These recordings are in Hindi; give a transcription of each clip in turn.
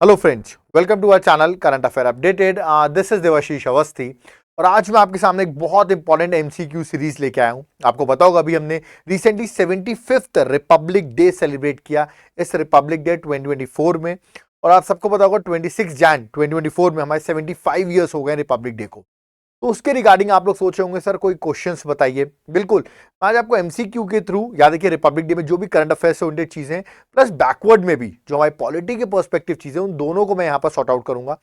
Hello friends, welcome to our channel current affair updated. This is Devashish Awasthi और आज मैं आपके सामने एक बहुत इंपॉर्टेंट एमसीक्यू सीरीज लेके आया हूं। आपको पता होगा अभी हमने recently 75th Republic day celebrate किया इस रिपब्लिक डे 2024 में। और आप सबको पता होगा 26 जैन 2024 में हमारे 75 ईयर्स हो गए रिपब्लिक डे को। तो उसके रिगार्डिंग आप लोग सोच रहे होंगे सर कोई क्वेश्चंस बताइए। बिल्कुल, मैं आज आपको एमसीक्यू के थ्रू याद रखिए रिपब्लिक डे में जो भी करंट अफेयर से रिलेटेड चीजें प्लस बैकवर्ड में भी जो हमारी पॉलिटी के पर्सपेक्टिव चीजें उन दोनों को मैं यहाँ पर सॉर्ट आउट करूंगा।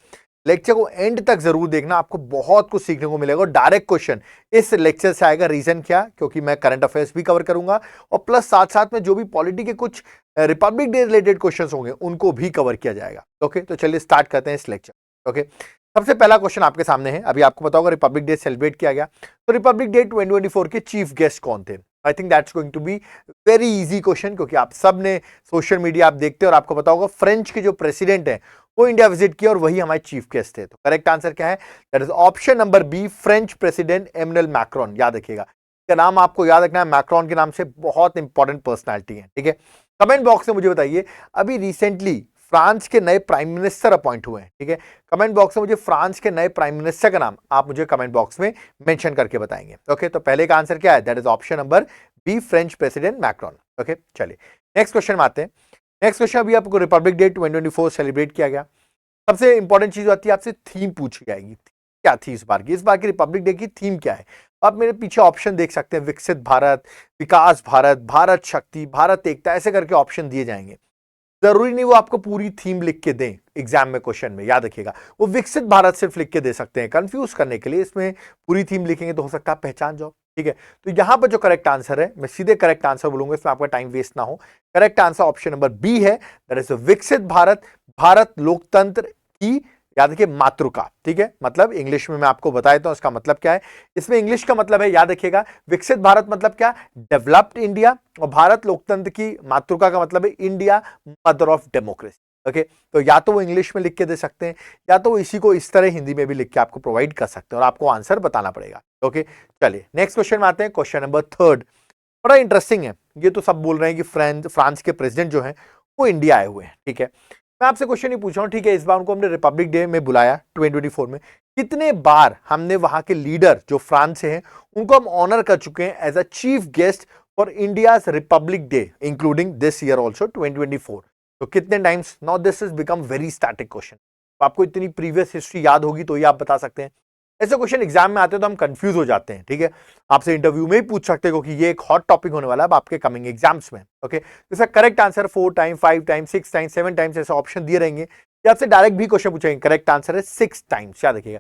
लेक्चर को एंड तक जरूर देखना, आपको बहुत कुछ सीखने को मिलेगा। और डायरेक्ट क्वेश्चन इस लेक्चर से आएगा। रीजन क्या? क्योंकि मैं करंट अफेयर्स भी कवर करूंगा और प्लस साथ साथ में जो भी पॉलिटी के कुछ रिपब्लिक डे रिलेटेड क्वेश्चन होंगे उनको भी कवर किया जाएगा। ओके, तो चलिए स्टार्ट करते हैं इस लेक्चर। ओके, सबसे पहला क्वेश्चन आपके सामने है। अभी आपको पता होगा रिपब्लिक डे सेलिब्रेट किया गया, तो रिपब्लिक डे 2024 के चीफ गेस्ट कौन थे? I think that's going to be very easy question, क्योंकि आप सब ने सोशल मीडिया आप देखते हैं और आपको पता होगा फ्रेंच के जो प्रेसिडेंट है वो इंडिया विजिट किया और वही हमारे चीफ गेस्ट थे। तो करेक्ट आंसर क्या है? That is option number B, French president Emmanuel Macron. याद रखिएगा, इसका नाम आपको याद रखना है। मैक्रोन के नाम से बहुत इंपॉर्टेंट पर्सनैलिटी है। ठीक है, कमेंट बॉक्स में मुझे बताइए अभी रिसेंटली फ्रांस के नए प्राइम मिनिस्टर अपॉइंट हुए हैं। ठीक है, कमेंट बॉक्स में मुझे फ्रांस के नए प्राइम मिनिस्टर का नाम आप मुझे कमेंट बॉक्स में मेंशन करके बताएंगे। ओके, तो पहले का आंसर क्या है? That is option number B, French president Macron. Okay, चलिए नेक्स्ट क्वेश्चन में आते हैं। नेक्स्ट क्वेश्चन, अभी आपको रिपब्लिक डे 2024 सेलिब्रेट किया गया। सबसे इंपॉर्टेंट चीज आती है, आपसे थीम पूछी जाएगी। क्या थी इस बार की? इस बार की रिपब्लिक डे की थीम क्या है? आप मेरे पीछे ऑप्शन देख सकते हैं। विकसित भारत, विकास भारत, भारत शक्ति, भारत एकता, ऐसे करके ऑप्शन दिए जाएंगे। जरूरी नहीं वो आपको पूरी थीम लिख के दें एग्जाम में, क्वेश्चन में। याद रखिएगा, वो विकसित भारत सिर्फ लिख के दे सकते हैं कंफ्यूज करने के लिए। इसमें पूरी थीम लिखेंगे तो हो सकता है पहचान जाओ। ठीक है, तो यहां पर जो करेक्ट आंसर है, मैं सीधे करेक्ट आंसर बोलूंगा, इसमें आपका टाइम वेस्ट ना हो। Correct answer option number B है, दैट इज विकसित भारत, भारत लोकतंत्र की, याद रखिए, मातृका। ठीक है, मतलब इंग्लिश में मैं आपको बता देता हूं इसका मतलब क्या है। इसमें इंग्लिश का मतलब है, याद रखिएगा, विकसित भारत मतलब क्या? Developed India. और भारत लोकतंत्र की मातृका का मतलब है India mother of democracy. Okay, तो या तो वो इंग्लिश में लिख के दे सकते हैं या तो वो इसी को इस तरह हिंदी में भी लिख के आपको प्रोवाइड कर सकते हैं और आपको आंसर बताना पड़ेगा। ओके, चलिए नेक्स्ट क्वेश्चन में आते हैं। क्वेश्चन नंबर थर्ड बड़ा इंटरेस्टिंग है। ये तो सब बोल रहे हैं कि फ्रांस के प्रेसिडेंट जो है वो इंडिया आए हुए हैं। ठीक है, मैं आपसे क्वेश्चन नहीं पूछ रहा हूं। ठीक है, इस बार उनको हमने रिपब्लिक डे में बुलाया 2024 में। कितने बार हमने वहां के लीडर जो फ्रांस से हैं उनको हम ऑनर कर चुके हैं as a chief guest for India's Republic Day including this year also 2024? तो कितने times? Now this is become very static question. आपको इतनी प्रीवियस हिस्ट्री याद होगी तो ही आप बता सकते हैं। ऐसे क्वेश्चन एग्जाम में आते हैं तो हम कंफ्यूज हो जाते हैं। ठीक है, आपसे इंटरव्यू में ही पूछ सकते हैं क्योंकि ये एक हॉट टॉपिक होने वाला है अब आपके कमिंग एग्जाम्स में। ओके, इसका correct answer 4 time, 5 time, 6 time, 7 times ऐसे ऑप्शन दिए रहेंगे या आपसे डायरेक्ट भी क्वेश्चन पूछेंगे। करेक्ट आंसर है 6 टाइम्स। याद रखिएगा,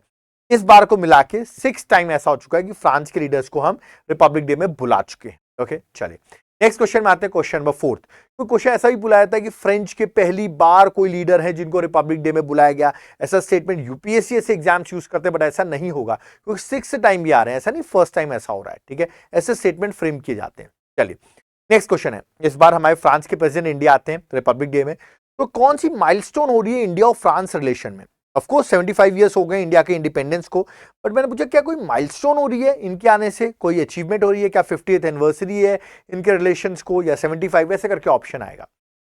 इस बार को मिला के 6 टाइम ऐसा हो चुका है कि फ्रांस के लीडर्स को हम रिपब्लिक डे में बुला चुके हैं। ओके, चलिए नेक्स्ट क्वेश्चन में आते हैं। क्वेश्चन नंबर फोर्थ, तो क्वेश्चन ऐसा भी बुलाया था कि फ्रेंच के पहली बार कोई लीडर है जिनको रिपब्लिक डे में बुलाया गया। ऐसा स्टेटमेंट यूपीएससी से एग्जाम्स यूज करते हैं, बट ऐसा नहीं होगा क्योंकि 6 टाइम भी आ रहे हैं, ऐसा नहीं फर्स्ट टाइम ऐसा हो रहा है। ठीक है, ऐसे स्टेटमेंट फ्रेम किए जाते हैं। चलिए नेक्स्ट क्वेश्चन है। इस बार हमारे फ्रांस के प्रेसिडेंट इंडिया आते हैं रिपब्लिक डे में, तो कौन सी माइलस्टोन हो रही है इंडिया और फ्रांस रिलेशन में? ऑफ कोर्स 75 ईयर्स हो गए इंडिया के इंडिपेंडेंस को, बट मैंने पूछा क्या कोई माइलस्टोन हो रही है इनके आने से? कोई अचीवमेंट हो रही है क्या? 50th एनिवर्सरी है इनके रिलेशंस को या 75? ऐसे करके ऑप्शन आएगा।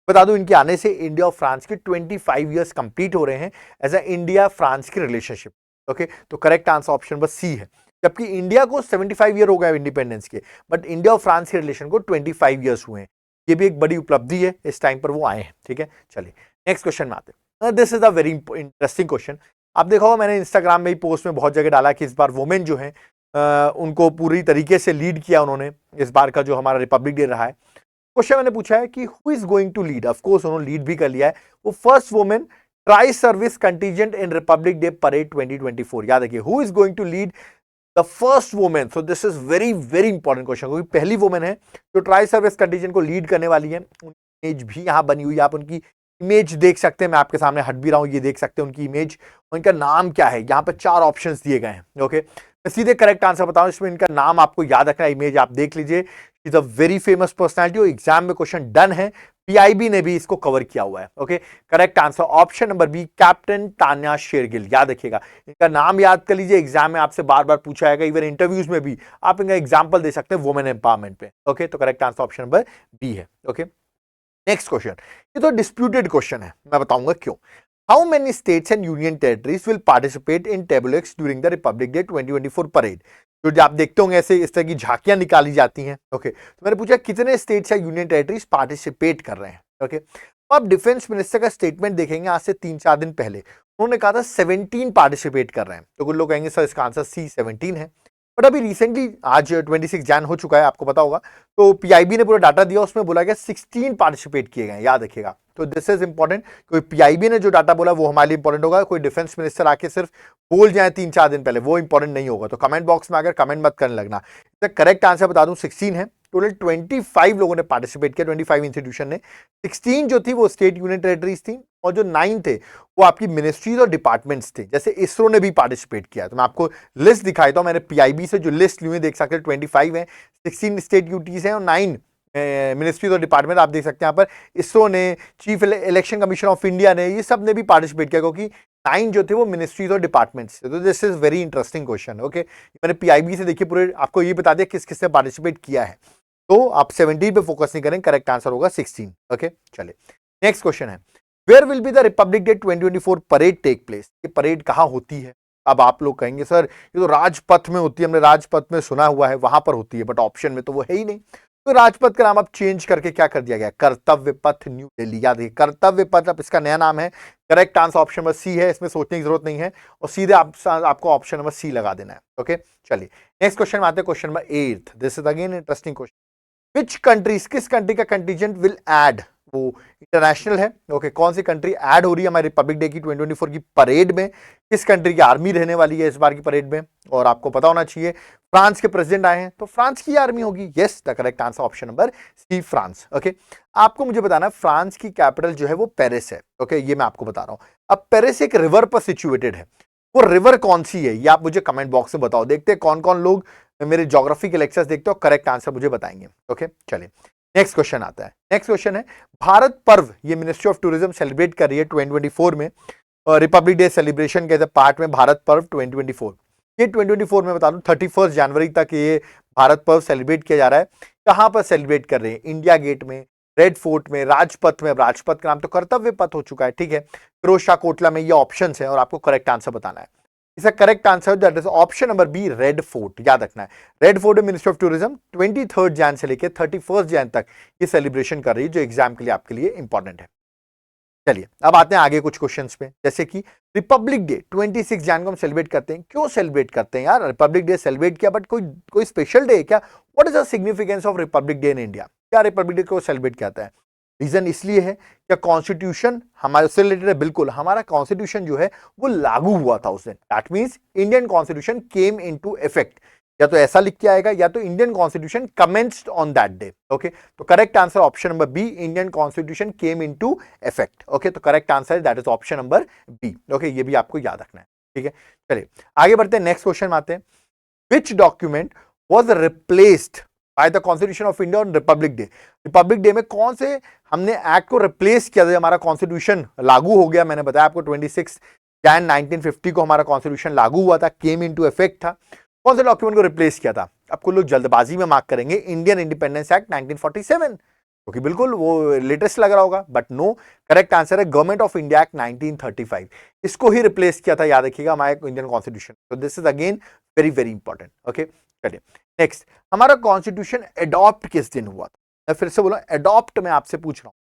बता दूं, इनके आने से इंडिया और फ्रांस के 25 ईयर्स कंप्लीट हो रहे हैं एज अ इंडिया फ्रांस की रिलेशनशिप। ओके, तो correct answer option number C है। जबकि इंडिया को 75 ईयर हो गए इंडिपेंडेंस के, बट इंडिया और फ्रांस के रिलेशन को 25 ईयर्स हुए हैं। ये भी एक बड़ी उपलब्धि है, इस टाइम पर वो आए हैं। ठीक है, चलिए नेक्स्ट क्वेश्चन में आते हैं। This is a very interesting question. आप देखा होगा मैंने इंस्टाग्राम में ही पोस्ट में बहुत जगह डाला कि इस बार वुमेन जो है उनको पूरी तरीके से लीड किया उन्होंने। इस बार का जो हमारा रिपब्लिक डे रहा है, क्वेश्चन मैंने पूछा है कि who is going to lead. Of course उन्होंने लीड भी कर लिया है। वो first women tri service contingent in Republic Day parade 2024। याद रखिए, who is going to lead the first women. So this is very very important question, क्योंकि पहली वुमेन है जो ट्राई सर्विस कंटीजेंट को लीड करने वाली है। उनकी इमेज भी यहाँ बनी हुई है, आप उनकी इमेज देख सकते हैं। मैं आपके सामने हट भी रहा हूँ, ये देख सकते हैं उनकी इमेज। उनका नाम क्या है? यहाँ पर 4 ऑप्शंस दिए गए हैं। ओके, मैं सीधे करेक्ट आंसर बताऊं, इसमें इनका नाम आपको याद रखना है। इमेज आप देख लीजिए, is a very famous personality और एग्जाम में क्वेश्चन डन है। पीआईबी ने भी इसको कवर किया हुआ है। Okay, correct answer option number B, captain Tanya Shergill. याद रखिएगा, इनका नाम याद कर लीजिए, एग्जाम में आपसे बार बार पूछा जाएगा। इवन इंटरव्यूज में भी आप इनका एग्जाम्पल दे सकते हैं वुमेन एम्पावरमेंट पे। ओके, तो correct answer option number B है। ओके, नेक्स्ट क्वेश्चन, ये तो डिस्प्यूटेड क्वेश्चन है, मैं बताऊंगा क्यों। How many states and union territories will participate in tableaux during the Republic Day 2024 parade. जो आप देखते होंगे ऐसे इस तरह की झांकियां निकाली जाती हैं। ओके, तो मैंने पूछा कितने स्टेट्स या यूनियन टेरिटरीज पार्टिसिपेट कर रहे हैं। ओके, तो आप डिफेंस मिनिस्टर का स्टेटमेंट देखेंगे आज से 3-4 दिन पहले, उन्होंने कहा था 17 पार्टिसिपेट कर रहे हैं। तो कुछ लोग कहेंगे सर इसका आंसर सी 17 है, बट अभी रिसेंटली आज 26 जैन हो चुका है, आपको पता होगा, तो पीआईबी ने पूरा डाटा दिया, उसमें बोला गया 16 पार्टिसिपेट किए गए, याद रखिएगा। तो दिस इज इंपॉर्टेंट, कोई पीआईबी ने जो डाटा बोला वो हमारे लिए इंपॉर्टेंट होगा, कोई डिफेंस मिनिस्टर आके सिर्फ बोल जाए 3-4 दिन पहले, वो इंपॉर्टेंट नहीं होगा। तो कमेंट बॉक्स में आकर कमेंट मत करने लगना। करेक्ट आंसर बता दूं 16 है। टोटल 25 लोगों ने पार्टिसिपेट किया, 25 इंस्टीट्यूशन ने। 16 जो थी वो स्टेट यूनियन टेरिटरीज थी, और जो 9 थे वो आपकी मिनिस्ट्रीज और डिपार्टमेंट्स थे, जैसे इसरो ने भी पार्टिसिपेट किया। तो मैं आपको लिस्ट दिखाई था, मैंने पीआईबी से जो लिस्ट ली हुई देख सकते हैं, 25 है, 16 स्टेट यूटीज हैं और 9 मिनिस्ट्रीज और डिपार्टमेंट आप देख सकते हैं यहाँ पर। इसरो ने, chief election commission of India ने, ये सब ने भी पार्टिसिपेट किया, क्योंकि 9 जो थे वो मिनिस्ट्रीज और डिपार्टमेंट्स थे। तो this is very interesting question. Okay, मैंने पीआईबी से देखिए पूरे आपको ये बता दिया किस किस ने पार्टिसिपेट किया है। तो आप 17 पे फोकस नहीं करें, करेक्ट आंसर होगा 16। ओके, चलिए नेक्स्ट क्वेश्चन है, where will be the Republic Day 2024 parade take place. ये परेड कहाँ होती है? अब आप लोग कहेंगे सर ये तो राजपथ में होती है, हमने राजपथ में सुना हुआ है, वहां पर होती है, बट ऑप्शन में तो वो है ही नहीं। तो राजपथ का नाम अब चेंज करके क्या कर दिया गया, कर्तव्य पथ न्यू दिल्ली। याद है, कर्तव्य पथ अब इसका नया नाम है। Correct answer option number C है, इसमें सोचने की जरूरत नहीं है, और सीधे आपको ऑप्शन नंबर सी लगा देना है। ओके, चलिए नेक्स्ट क्वेश्चन में आते हैं, question number 8। This is again interesting question. Which countries, किस कंट्री का कंटीजेंट विल ऐड, वो इंटरनेशनल है। ओके, कौन सी कंट्री ऐड हो रही है हमारी रिपब्लिक डे की 2024 की परेड में, किस कंट्री की आर्मी रहने वाली है इस बार की परेड में? और आपको पता होना चाहिए फ्रांस के प्रेसिडेंट आए हैं, तो फ्रांस की आर्मी होगी। Yes, the correct answer option number C, France. Okay, आपको मुझे बताना फ्रांस की कैपिटल जो है वो पेरिस है। ओके, ये मैं आपको बता रहा हूं। अब पेरिस एक रिवर पर सिचुएटेड है, वो रिवर कौन सी है ये आप मुझे कमेंट बॉक्स में बताओ। देखते हैं कौन कौन लोग मेरे ज्योग्राफी के लेक्चर्स देखते हो, करेक्ट आंसर मुझे बताएंगे। ओके, चलिए नेक्स्ट क्वेश्चन आता है। नेक्स्ट क्वेश्चन है, भारत पर्व ये मिनिस्ट्री ऑफ टूरिज्म सेलिब्रेट कर रही है 2024 में, रिपब्लिक डे सेलिब्रेशन के पार्ट में भारत पर्व 2024। ये 2024 में बता दूं 31 जनवरी तक ये भारत पर्व सेलिब्रेट किया जा रहा है। कहां पर सेलिब्रेट कर रहे हैं? इंडिया गेट में, रेड फोर्ट में, राजपथ में। राजपथ का नाम तो कर्तव्य पथ हो चुका है, ठीक है, फिरोजशाह कोटला में। ये ऑप्शन है और आपको करेक्ट आंसर बताना है। इसका correct answer that is option number B, Red Fort. याद रखना है, Red Fort ministry of tourism 23 Jan से लेकर 31 जैन तक ये सेलिब्रेशन कर रही है, जो एग्जाम के लिए आपके लिए इंपॉर्टेंट है। चलिए अब आते हैं आगे कुछ क्वेश्चंस पे, जैसे कि रिपब्लिक डे 26 जैन को हम सेलिब्रेट करते हैं, क्यों सेलिब्रेट करते हैं यार? रिपब्लिक डे सेलिब्रेट किया, बट कोई स्पेशल डे है क्या? What is the significance of Republic day in India? क्या रिपब्लिक डे को सेलिब्रेट किया जाता है? रीजन इसलिए है कि कॉन्स्टिट्यूशन हमारे उससे रिलेटेड है, बिल्कुल हमारा कॉन्स्टिट्यूशन जो है वो लागू हुआ था उस दिन। That means Indian constitution came into effect, या तो ऐसा लिख के आएगा या तो Indian constitution commenced on that day. Okay, तो correct answer option number B, Indian constitution came into effect. Okay, तो correct answer that is option number B. Okay, ये भी आपको याद रखना है, ठीक है। चलिए आगे बढ़ते हैं, नेक्स्ट क्वेश्चन में आते हैं। Which document was replaced by the constitution of India on Republic Day? Republic Day में कौन से हमने एक्ट को रिप्लेस किया था? हमारा कॉन्स्टिट्यूशन लागू हो गया, मैंने बताया आपको 26 जैन 1950 को हमारा कॉन्स्टिट्यूशन लागू हुआ था, केम इनटू इफेक्ट था। कौन से डॉक्यूमेंट को रिप्लेस किया था? आपको लोग जल्दबाजी में मार्क करेंगे इंडियन इंडिपेंडेंस एक्ट 1947, क्योंकि बिल्कुल वो लेटेस्ट लग रहा होगा, बट नो, करेक्ट आंसर है गवर्नमेंट ऑफ इंडिया एक्ट 1935। इसको ही रिप्लेस किया था, याद रखिएगा, हमारे इंडियन कॉन्स्टिट्यूशन। तो this is again very very important. Okay, चलिए नेक्स्ट, हमारा कॉन्स्टिट्यूशन अडॉप्ट किस दिन हुआ था? मैं फिर से बोला, अडॉप्ट मैं आपसे पूछ रहा हूं,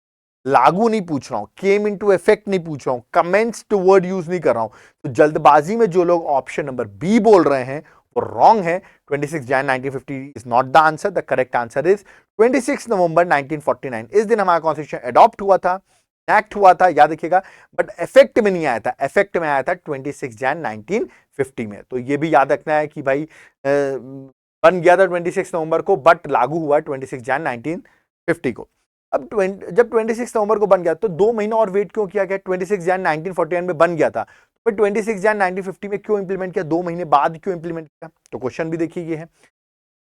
लागू नहीं पूछ रहा हूं, केम इनटू इफेक्ट नहीं पूछ रहा हूं, कमेंट्स वर्ड यूज नहीं कर रहा हूं। तो जल्दबाजी में जो लोग ऑप्शन नंबर बी बोल रहे हैं वो रॉन्ग है। 26 Jain 1950 is not the answer, the correct answer is 26 नवंबर 1949। इस दिन हमारा कॉन्स्टिट्यूशन अडॉप्ट हुआ था, एक्ट हुआ था, याद रखिएगा, बट इफेक्ट में नहीं आया था। इफेक्ट में आया था 26 जैन 1950 में। तो ये भी याद रखना है कि भाई बन गया था 26 नवंबर को, बट लागू हुआ 26 जैन 1950 को। अब जब 26 नवंबर को बन गया तो 2 महीना और वेट क्यों किया गया? 26 जैन 1949 में बन गया था, फिर 26 जैन 1950 में क्यों इंप्लीमेंट किया? 2 महीने बाद क्यों इंप्लीमेंट किया? तो क्वेश्चन भी देखिए ये है,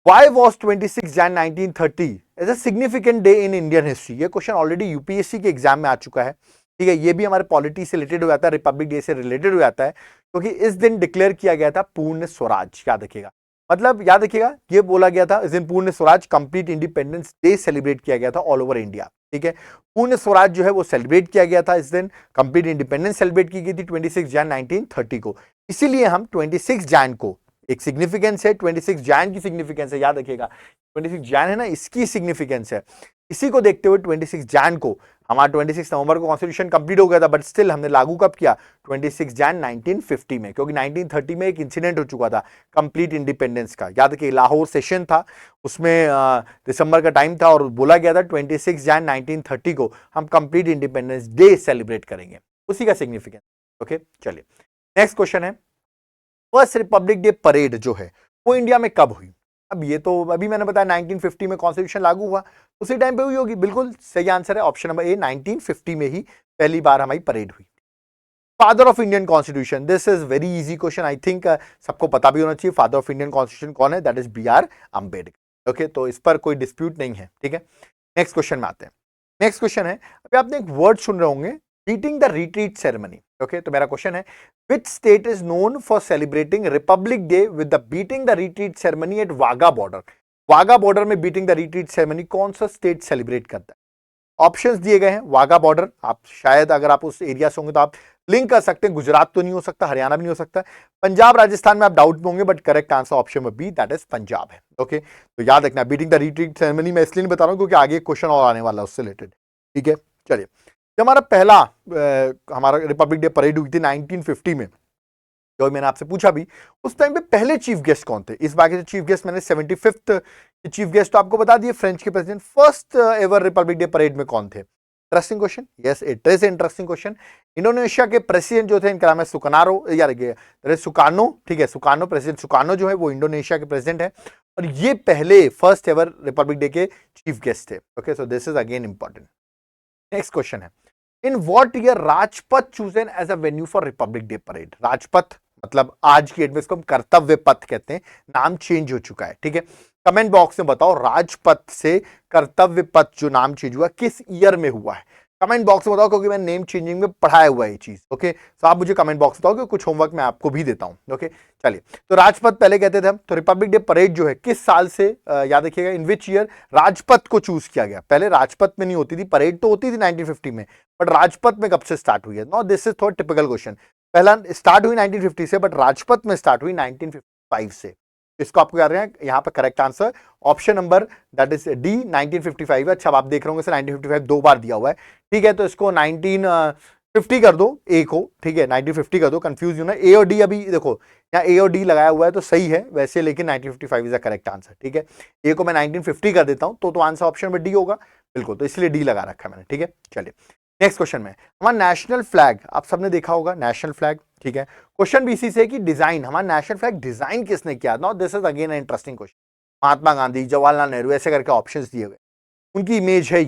Why was 26 Jan 1930 as a significant day in Indian history? ये क्वेश्चन ऑलरेडी यूपीएससी के एग्जाम में आ चुका है, ठीक है। ये भी हमारे पॉलिटी से रिलेटेड हो जाता है, रिपब्लिक डे से रिलेटेड हो जाता है, क्योंकि इस दिन डिक्लेयर किया गया था पूर्ण स्वराज। याद रखिएगा, मतलब याद रखिएगा, ये बोला गया था इस दिन पूर्ण Swaraj, complete independence day celebrate किया गया था ऑल ओवर इंडिया। ठीक है। पूर्ण स्वराज जो है वो सेलिब्रेट किया गया था इस दिन, कंप्लीट इंडिपेंडेंस सेलिब्रेट की गई थी 26 जैन 1930 को। इसीलिए हम 26 जैन को, एक सिग्निफिकेंस है, 26 जैन की सिग्निफिकेंस है, याद रखिएगा 26 जैन है ना, इसकी सिग्निफिकेंस है। इसी को देखते हुए 26 जैन को, हमारा 26 नवंबर को कॉन्स्टिट्यूशन कंप्लीट हो गया था, बट स्टिल हमने लागू कब किया, 26 जैन 1950 में, क्योंकि 1930 में एक इंसिडेंट हो चुका था कंप्लीट इंडिपेंडेंस का। याद रखिए लाहौर सेशन था, उसमें दिसंबर का टाइम था और बोला गया था 26 जैन 1930 को हम कंप्लीट इंडिपेंडेंस डे सेलिब्रेट करेंगे, उसी का सिग्निफिकेंस। ओके चलिए नेक्स्ट क्वेश्चन है, फर्स्ट रिपब्लिक डे परेड जो है वो इंडिया में कब हुई? अब ये तो अभी मैंने बताया 1950 में कॉन्स्टिट्यूशन लागू हुआ, उसी टाइम पे हुई होगी। बिल्कुल सही आंसर है ऑप्शन नंबर ए, 1950 में ही पहली बार हमारी परेड हुई। Father of Indian constitution, this is very easy question, I think सबको पता भी होना चाहिए फादर ऑफ इंडियन कॉन्स्टिट्यूशन कौन है, that is B.R. Ambedkar. Okay तो इस पर कोई डिस्प्यूट नहीं है, ठीक है। नेक्स्ट क्वेश्चन में आते हैं। नेक्स्ट क्वेश्चन है, अभी आपने एक वर्ड सुन रहे होंगे, beating the retreat ceremony. Okay तो मेरा क्वेश्चन है, which state is known for celebrating Republic Day with the beating the retreat ceremony at Wagah border? Wagah border में बीटिंग द रिट्रीट सेरेमनी कौन सा स्टेट सेलिब्रेट करता है? ऑप्शंस दिए गए हैं, वाघा बॉर्डर, आप शायद अगर आप उस एरिया से होंगे तो आप लिंक कर सकते हैं, गुजरात तो नहीं हो सकता, हरियाणा भी नहीं हो सकता, पंजाब राजस्थान में आप डाउट में होंगे, बट करेक्ट आंसर ऑप्शन में बी, दैट इज पंजाब है। ओके तो याद रखना, बीटिंग द रिट्रीट सेरेमनी मैं इसलिए नहीं बता रहा हूं क्योंकि आगे क्वेश्चन और आने वाला है उससे रिलेटेड, ठीक है। चलिए, जब हमारा पहला हमारा रिपब्लिक डे परेड हुई थी 1950 में, जो मैंने आपसे पूछा भी, उस टाइम पे पहले चीफ गेस्ट कौन थे? इस बार के चीफ गेस्ट मैंने 75th चीफ गेस्ट तो आपको बता दिए, फ्रेंच के president. First ever Republic Day parade में कौन थे? Interesting question, yes it is interesting question. Indonesia के प्रेसिडेंट जो थे, इनका नाम है सुकनारो, यार सुकार्नो, ठीक है, सुकार्नो, प्रेसिडेंट सुकार्नो जो है वो इंडोनेशिया के प्रेसिडेंट है, और ये पहले फर्स्ट एवर रिपब्लिक डे के चीफ गेस्ट थे। Okay so this is again important. Next question है, in what year Rajpath chosen as a venue for Republic Day parade? Rajpath मतलब आज की डेट में इसको हम कर्तव्य पथ कहते हैं, नाम चेंज हो चुका है, ठीक है। कमेंट बॉक्स में बताओ राजपथ से कर्तव्य पथ जो नाम चेंज हुआ किस ईयर में हुआ है? कमेंट बॉक्स में बताओ, क्योंकि मैं नेम चेंजिंग में पढ़ाया हुआ है ये चीज। ओके तो आप मुझे कमेंट बॉक्स बताओ, कि कुछ होमवर्क मैं आपको भी देता हूं। ओके चलिए, तो राजपथ पहले कहते थे हम, तो रिपब्लिक डे परेड जो है किस साल से, याद रखिएगा, इन विच ईयर राजपथ को चूज किया गया? पहले राजपथ में नहीं होती थी परेड, तो होती थी 1950 में, बट राजपथ में कब से स्टार्ट हुई है? नो दिस इज थोड़ा टिपिकल क्वेश्चन। पहला स्टार्ट हुई 1950 से, बट राजपथ में स्टार्ट हुई 1955 से। इसको आपको याद रखना, यहाँ पर correct answer option number that is D 1955 है। अच्छा आप देख रहे होंगे सर 1955 दो बार दिया हुआ है, ठीक है, तो इसको 1950 कर दो, ए को, ठीक है 1950 कर दो, कंफ्यूज हो ना, ए और डी, अभी देखो यहाँ ए और डी लगाया हुआ है तो सही है वैसे, लेकिन 1955 इज द करेक्ट आंसर, ठीक है। ए को मैं 1950 कर देता हूं तो आंसर ऑप्शन में डी होगा, बिल्कुल, तो इसलिए डी लगा रखा है मैंने, ठीक है। चलिए नेक्स्ट क्वेश्चन में, हमारा नेशनल फ्लैग आप सबने देखा होगा, नेशनल फ्लैग, ठीक है। क्वेश्चन भी इसी से कि डिजाइन, हमारा नेशनल फ्लैग डिजाइन किसने किया? Now this is again interesting question. Mahatma Gandhi, Jawaharlal Nehru, ऐसे करके ऑप्शंस दिए हुए, उनकी इमेज है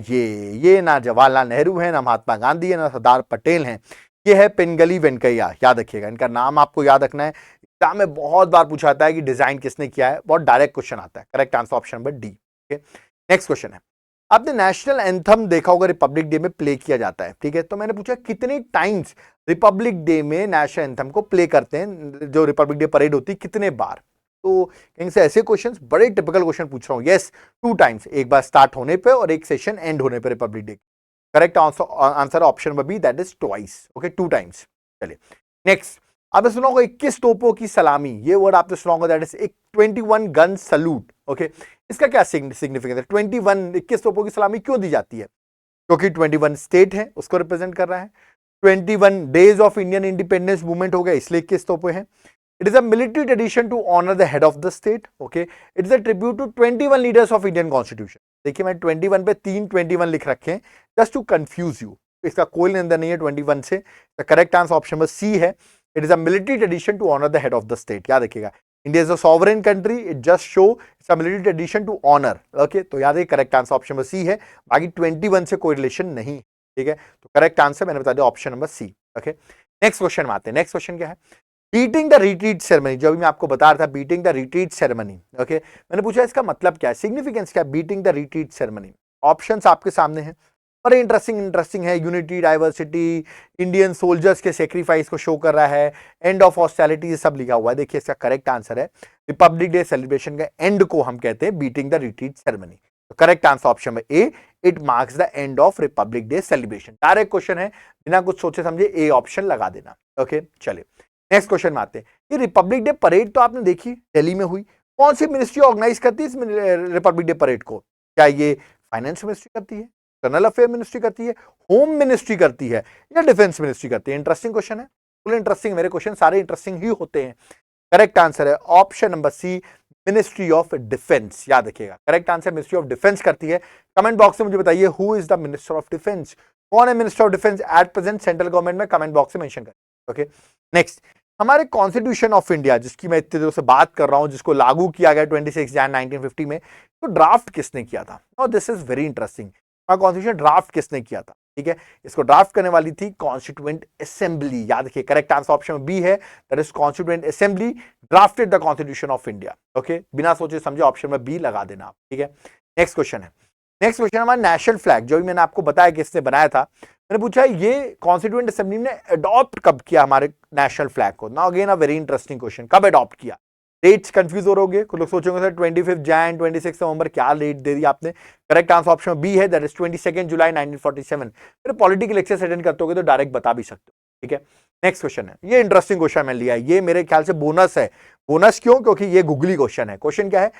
ये ना जवाहरलाल नेहरू है, ना महात्मा गांधी है, ना सरदार पटेल है, ये है पिंगली वेंकैया। याद रखिएगा, इनका नाम आपको याद रखना है, एग्जाम में बहुत बार पूछा जाता है कि डिजाइन किसने किया है, बहुत डायरेक्ट क्वेश्चन आता है। Correct answer option number D. Next question है, आपने नेशनल एंथम देखा होगा रिपब्लिक डे में प्ले किया जाता है, ठीक है, तो मैंने पूछा कितने टाइम्स रिपब्लिक डे में नेशनल एंथम को प्ले करते हैं, जो रिपब्लिक डे परेड होती है कितने बार? तो कहीं से ऐसे क्वेश्चंस, बड़े टिपिकल क्वेश्चन पूछ रहा हूं। यस 2 टाइम्स, एक बार स्टार्ट होने पे और एक सेशन एंड होने पे Republic Day. Correct answer option number B, that is twice. Okay 2 times. चलिए नेक्स्ट, आपने सुना होगा 21 तोपों की सलामी, ये वर्ड आपने सुना होगा, दैट इज एक 21 गन सलूट। ओके इसका क्या सिग्निफिकेंस है? 21 तोपों की सलामी क्यों दी जाती है? क्योंकि 21 स्टेट है उसको रिप्रेजेंट कर रहा है, 21 days of Indian independence movement हो गया इसलिए 21 तोपे हैं। It is a military tradition to honor the head of the state. Okay, it is a tribute to 21 leaders of Indian Constitution. देखिए मैं 21 पे 3 21 लिख रखे हैं just to confuse you. इसका कोई लेन देन नहीं है 21 से। The correct answer option number C है। It is a military tradition to honor the head of the state. याद रखिएगा, India is a sovereign country. It just show it's a military tradition to honor. Okay, तो याद है correct answer option number C है, बाकी 21 से कोई रिलेशन नहीं, ठीक है। तो करेक्ट आंसर मैंने बता दिया option number C. Okay next question में आते हैं। नेक्स्ट क्वेश्चन क्या है? बीटिंग द रिट्रीट सेरेमनी, जो अभी मैं आपको बता रहा था, beating the retreat ceremony. Okay मैंने पूछा इसका मतलब क्या है, सिग्निफिकेंस क्या है beating the retreat ceremony? Options आपके सामने हैं, बड़े इंटरेस्टिंग है। यूनिटी, डाइवर्सिटी, इंडियन सोल्जर्स के सेक्रीफाइस को शो कर रहा है, एंड ऑफ हॉस्टिलिटी, सब लिखा हुआ है। देखिए इसका करेक्ट आंसर है रिपब्लिक डे सेलिब्रेशन का एंड को हम कहते हैं beating the retreat ceremony. Correct answer option में A, it marks the end of Republic Day celebration. Direct question है, बिना कुछ सोचे समझे ए ऑप्शन लगा देना। ओके चलिए नेक्स्ट क्वेश्चन में आते हैं। ये रिपब्लिक डे परेड तो आपने देखी दिल्ली में हुई, कौन सी मिनिस्ट्री ऑर्गेनाइज करती है इस रिपब्लिक डे परेड को? क्या ये फाइनेंस मिनिस्ट्री करती है, एक्सटर्नल अफेयर मिनिस्ट्री करती है, होम मिनिस्ट्री करती है, या डिफेंस मिनिस्ट्री करती है? इंटरेस्टिंग क्वेश्चन है, फुल इंटरेस्टिंग। मेरे क्वेश्चन सारे इंटरेस्टिंग ही होते हैं। करेक्ट आंसर है option number C, ministry of defence. याद रखिएगा correct answer ministry of defence करती है। कमेंट बॉक्स में मुझे बताइए who is the minister of defence, कौन है minister of defence at present central government में? कमेंट बॉक्स में मेंशन करें। ओके नेक्स्ट, हमारे कॉन्स्टिट्यूशन ऑफ इंडिया जिसकी मैं इतने दिनों से बात कर रहा हूं, जिसको लागू किया गया 26 जन 1950 में, तो ड्राफ्ट किसने किया था? Now this is very interesting. Constitution draft किसने किया था? ठीक है, इसको ड्राफ्ट करने वाली थी कॉन्स्टिट्यूएंट असेंबली। याद रखिए करेक्ट आंसर ऑप्शन बी है, that is constituent assembly drafted the constitution of India. Okay बिना सोचे समझे ऑप्शन में बी लगा देना आप। ठीक है नेक्स्ट क्वेश्चन है, नेक्स्ट क्वेश्चन हमारा नेशनल फ्लैग, जो भी मैंने आपको बताया किसने बनाया था। मैंने पूछा ये कॉन्स्टिट्यूएंट असेंबली ने अडॉप्ट कब किया हमारे नेशनल फ्लैग को? Now again a very interesting question, कब अडॉप्ट किया? डेट्स कंफ्यूज हो रहोगे, कुछ लोग सोचेंगे सर 25 जैन 26 नवंबर, क्या डेट दे दी आपने? करेक्ट आंसर ऑप्शन बी है, दैट इज 22 जुलाई 1947। फिर पॉलिटिकल लेक्चर्स अटेंड करते होगे तो डायरेक्ट बता भी सकते हो। ठीक है नेक्स्ट क्वेश्चन है, ये इंटरेस्टिंग क्वेश्चन मैंने लिया है, ये मेरे ख्याल से बोनस है। बोनस क्यों? क्योंकि ये गूगली क्वेश्चन है। क्वेश्चन क्या है,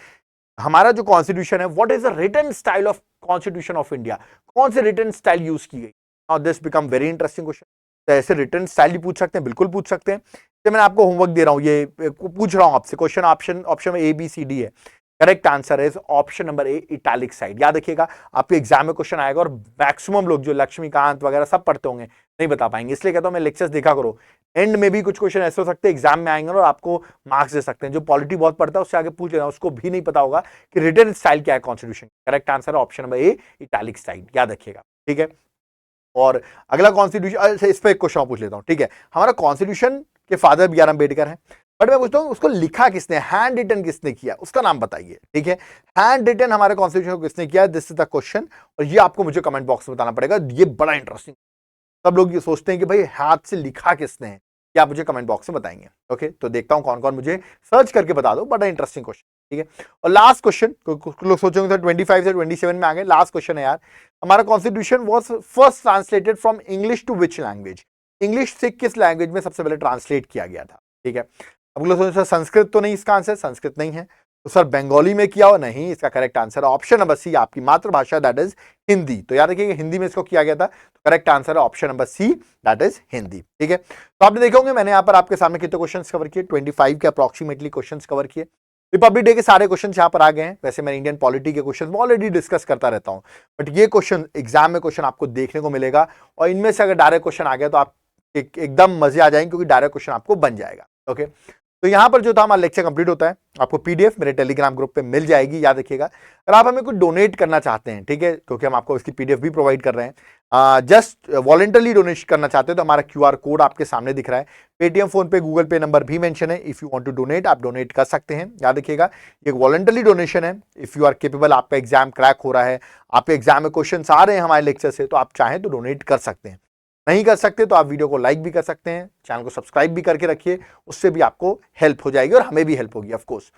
हमारा जो कॉन्स्टिट्यूशन है, what is the written style of constitution of India? कौन से रिटन स्टाइल यूज की गई? Now this become very interesting question. तो ऐसे रिटन स्टाइल भी पूछ सकते हैं, बिल्कुल पूछ सकते हैं। तो मैं आपको होमवर्क दे रहा हूं, ये पूछ रहा हूं आपसे क्वेश्चन, ऑप्शन में ए बी सी डी है। Correct answer is option number A, italic side. याद रखिएगा आपके एग्जाम में क्वेश्चन आएगा और मैक्सिमम लोग जो लक्ष्मीकांत वगैरह सब पढ़ते होंगे नहीं बता पाएंगे, इसलिए कहता हूं मैं लेक्चर्स देखा करो। एंड में भी कुछ क्वेश्चन ऐसे हो सकते हैं एग्जाम में आएंगे और आपको मार्क्स दे सकते हैं। जो पॉलिटी बहुत पढ़ता है उससे आगे पूछ लेना, उसको भी नहीं पता होगा कि रिटन स्टाइल क्या है कॉन्स्टिट्यूशन। करेक्ट आंसर है option number A, italic style. याद रखिएगा ठीक है। और अगला कॉन्स्टिट्यूशन, इस पर एक क्वेश्चन पूछ लेता हूं। ठीक है, हमारा कॉन्स्टिट्यूशन के फादर बी आर अम्बेडकर है, बट मैं पूछता हूं उसको लिखा किसने, हैंड रिटन किसने किया, उसका नाम बताइए। ठीक है, हैंड रिटन हमारे कॉन्स्टिट्यूशन को किसने किया, दिस इज द क्वेश्चन, और ये आपको मुझे कमेंट बॉक्स में बताना पड़ेगा। ये बड़ा इंटरेस्टिंग, सब लोग ये सोचते हैं कि भाई हाथ से लिखा किसने है, क्या आप मुझे कमेंट बॉक्स में बताएंगे। ओके तो देखता हूं कौन कौन मुझे सर्च करके बता दो, बड़ा इंटरेस्टिंग क्वेश्चन। ठीक है, और लास्ट क्वेश्चन, कुछ लोग सोचेंगे सर 25 से 27 में आ गए, लास्ट क्वेश्चन है यार, हमारा constitution was first translated from English to which language? English से किस लैंग्वेज में सबसे पहले ट्रांसलेट किया गया था? ठीक है, अब लोग सोचेंगे सर संस्कृत तो नहीं, इसका आंसर संस्कृत नहीं है। तो सर बंगाली में किया हो? नहीं, इसका correct answer option number C, आपकी मातृभाषा दैट इज हिंदी। तो याद रखिए हिंदी में इसको किया गया था, तो करेक्ट आंसर है option number C, that is Hindi. ठीक है, तो आपने देखोगे मैंने यहाँ पर आपके सामने कितने क्वेश्चंस कवर किए, 25 के अप्रोक्सीमेटली क्वेश्चंस कवर किए। रिपब्लिक डे के सारे क्वेश्चन यहाँ पर आ गए हैं। वैसे मैं इंडियन पॉलिटी के क्वेश्चन ऑलरेडी डिस्कस करता रहता हूँ, बट ये क्वेश्चन एग्जाम में क्वेश्चन आपको देखने को मिलेगा, और इनमें से अगर डायरेक्ट क्वेश्चन आ गया तो आप एकदम मजे आ जाएंगे, क्योंकि डायरेक्ट क्वेश्चन आपको बन जाएगा। ओके तो यहां पर जो था हमारा लेक्चर कंप्लीट होता है, आपको पीडीएफ मेरे टेलीग्राम ग्रुप पे मिल जाएगी। याद रखिएगा अगर आप हमें कुछ डोनेट करना चाहते हैं, ठीक है, क्योंकि हम आपको इसकी पीडीएफ भी प्रोवाइड कर रहे हैं, जस्ट वॉलंटरली डोनेट करना चाहते हैं तो हमारा क्यूआर कोड आपके सामने दिख रहा है, Paytm, PhonePe, Google Pay number भी मेंशन है। If you want to donate आप डोनेट कर सकते हैं। याद रखिएगा ये एक वॉलंटरली डोनेशन है। इफ यू आर केपेबल, आपका एग्जाम क्रैक हो रहा है, आपके एग्जाम में क्वेश्चन आ रहे हैं हमारे लेक्चर से, तो आप चाहें तो डोनेट कर सकते हैं। नहीं कर सकते तो आप वीडियो को लाइक भी कर सकते हैं, चैनल को सब्सक्राइब भी करके रखिए, उससे भी आपको हेल्प हो जाएगी और हमें भी हेल्प होगी ऑफ कोर्स।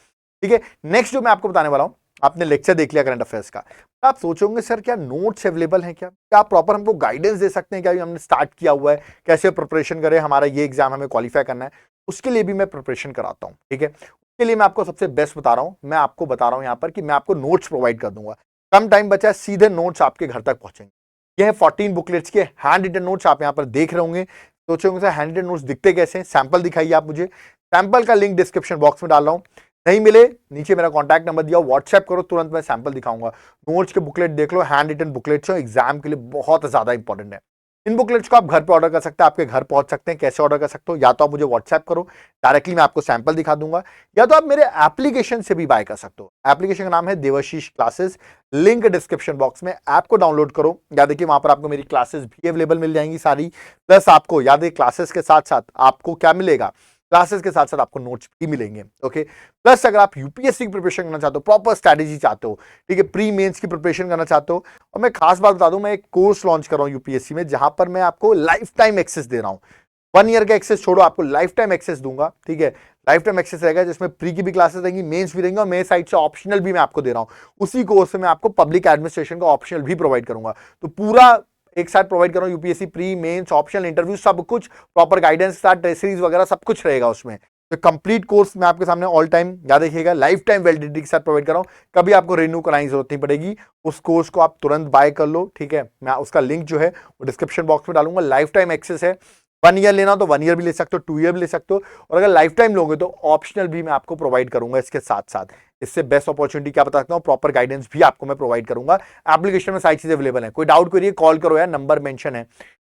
ठीक है, नेक्स्ट जो मैं आपको बताने वाला हूं, आपने लेक्चर देख लिया करंट अफेयर्स का, तो आप सोचोगे सर क्या नोट्स अवेलेबल हैं, क्या आप प्रॉपर हमको गाइडेंस दे सकते हैं, क्या हमने स्टार्ट किया हुआ है, कैसे प्रिपरेशन करें, हमारा ये एग्जाम हमें क्वालिफाई करना है, उसके लिए भी मैं प्रिपरेशन कराता हूँ। ठीक है, उसके लिए मैं आपको सबसे बेस्ट बता रहा हूँ, मैं आपको बता रहा हूँ यहाँ पर कि मैं आपको नोट्स प्रोवाइड कर दूंगा। कम टाइम बचा है, सीधे नोट्स आपके घर तक पहुंचेंगे। ये 14 बुकलेट्स के हैंड रिटन नोट्स आप यहाँ पर देख रहे होंगे। सोचोगे सर हैंड रिटन नोट्स दिखते कैसे हैं, सैंपल दिखाइए आप मुझे। सैंपल का लिंक डिस्क्रिप्शन बॉक्स में डाल रहा हूँ, नहीं मिले नीचे मेरा कॉन्टैक्ट नंबर दिया, व्हाट्सएप करो, तुरंत मैं सैंपल दिखाऊंगा। नोट्स के बुकलेट देख लो, हैंड रिटन बुकलेट्स एग्जाम के लिए बहुत ज्यादा इंपॉर्टेंट है। इन बुकलेट्स को आप घर पे ऑर्डर कर सकते हैं, आपके घर पहुंच सकते हैं। कैसे ऑर्डर कर सकते हो, या तो आप मुझे व्हाट्सएप करो, डायरेक्टली मैं आपको सैंपल दिखा दूंगा, या तो आप मेरे एप्लीकेशन से भी बाय कर सकते हो। एप्लीकेशन का नाम है Devashish classes, link description box में। ऐप को डाउनलोड करो, याद देखिए वहां पर आपको मेरी क्लासेस भी अवेलेबल मिल जाएंगी सारी, प्लस आपको याद है क्लासेस के साथ साथ आपको क्या मिलेगा, क्लासेस के साथ साथ आपको नोट्स भी मिलेंगे। ओके, प्लस अगर आप यूपीएससी की प्रिपरेशन करना चाहते हो, प्रॉपर स्ट्रैटेजी चाहते हो, ठीक है, प्री मेंस की प्रिपरेशन करना चाहते हो, और मैं खास बात बता दूं, मैं एक कोर्स लॉन्च कर रहा हूं यूपीएससी में, जहां पर मैं आपको लाइफ टाइम एक्सेस दे रहा हूं। 1 ईयर का एक्सेस छोड़ो, आपको लाइफ टाइम एक्सेस दूंगा। ठीक है, लाइफ टाइम एक्सेस रहेगा, जिसमें प्री की भी क्लासेस रहेंगी, मेंस भी रहेंगे, और मेरे साइड से ऑप्शनल भी मैं आपको दे रहा हूं। उसी कोर्स में मैं आपको पब्लिक एडमिनिस्ट्रेशन का ऑप्शनल भी प्रोवाइड करूंगा। तो पूरा एक साथ प्रोवाइड कर रहा हूं, UPSC pre, mains, optional, interview, सब कुछ प्रॉपर गाइडेंस के साथ, टेस्ट सीरीज वगैरह सब कुछ रहेगा उसमें। तो कंप्लीट कोर्स मैं आपके सामने ऑल टाइम, याद रखिएगा, लाइफ टाइम वैलिडिटी के साथ प्रोवाइड कर रहा हूं। कभी आपको रिन्यू कराने की जरूरत नहीं पड़ेगी। उस कोर्स को आप तुरंत बाय कर लो, ठीक है। मैं उसका लिंक जो है वो डिस्क्रिप्शन बॉक्स में डालूंगा। लाइफ टाइम एक्सेस है, 1 ईयर लेना हो तो 1 ईयर भी ले सकते हो, 2 ईयर भी ले सकते हो, और अगर लाइफ टाइम लोगे तो ऑप्शनल भी मैं आपको प्रोवाइड करूंगा इसके साथ साथ। इससे बेस्ट अपॉर्चुनिटी क्या बता सकता हूं, प्रॉपर गाइडेंस भी आपको मैं प्रोवाइड करूंगा। एप्लीकेशन में सारी चीजें अवेलेबल है, कोई डाउट करिए, कॉल करो यार, नंबर मेंशन है।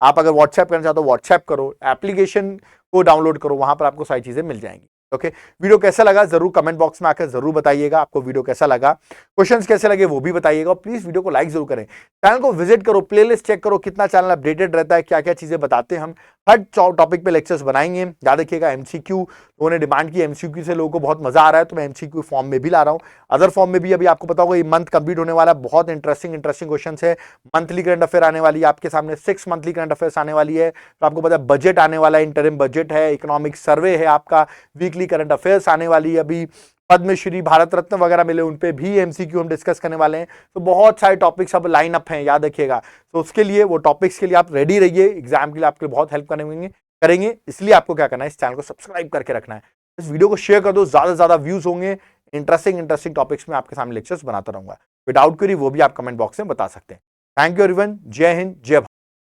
आप अगर व्हाट्सएप करना चाहते हो व्हाट्सएप करो, एप्लीकेशन को डाउनलोड करो, वहां पर आपको सारी चीजें मिल जाएंगी। ओके, वीडियो कैसा लगा जरूर कमेंट बॉक्स में आकर जरूर बताइएगा। आपको वीडियो कैसा लगा, क्वेश्चंस कैसे लगे वो भी बताइएगा, और प्लीज वीडियो को लाइक जरूर करें। चैनल को विजिट करो, प्लेलिस्ट चेक करो, कितना चैनल अपडेटेड रहता है, क्या क्या चीजें बताते हैं हम। हर टॉपिक पे लेक्चर्स बनाएंगे। याद रखिएगा, एमसीक्यू लोगों ने डिमांड की, एमसीक्यू से लोगों को बहुत मजा आ रहा है, तो मैं एमसीक्यू फॉर्म में भी ला रहा हूँ। अदर फॉर्म में भी अभी आपको पता होगा ये मंथ कंप्लीट होने वाला है, बहुत इंटरेस्टिंग क्वेश्चन है। मंथली करंट अफेयर आने वाली है आपके सामने, 6 मंथली करंट अफेयर्स आने वाली है। तो आपको पता है बजट आने वाला है, इंटरिम बजट है, इकोनॉमिक सर्वे है आपका, वीकली करंट अफेयर्स आने वाली है, अभी पद्मश्री, भारत रत्न वगैरह मिले उन पे भी एमसीक्यू हम डिस्कस करने वाले हैं। तो बहुत सारे टॉपिक्स अब लाइन अप हैं, याद रखिएगा। तो उसके लिए, वो टॉपिक्स के लिए आप रेडी रहिए, एग्जाम के लिए आपके लिए बहुत हेल्प करेंगे। इसलिए आपको क्या करना है, इस चैनल को सब्सक्राइब करके रखना है, इस वीडियो को शेयर कर दो, ज्यादा से ज्यादा व्यूज होंगे। इंटरेस्टिंग टॉपिक्स में आपके सामने लेक्चर्स बनाता रहूंगा। विदाउट क्वेरी वो भी आप कमेंट बॉक्स में बता सकते हैं। थैंक यू एवरीवन, जय हिंद, जय भारत।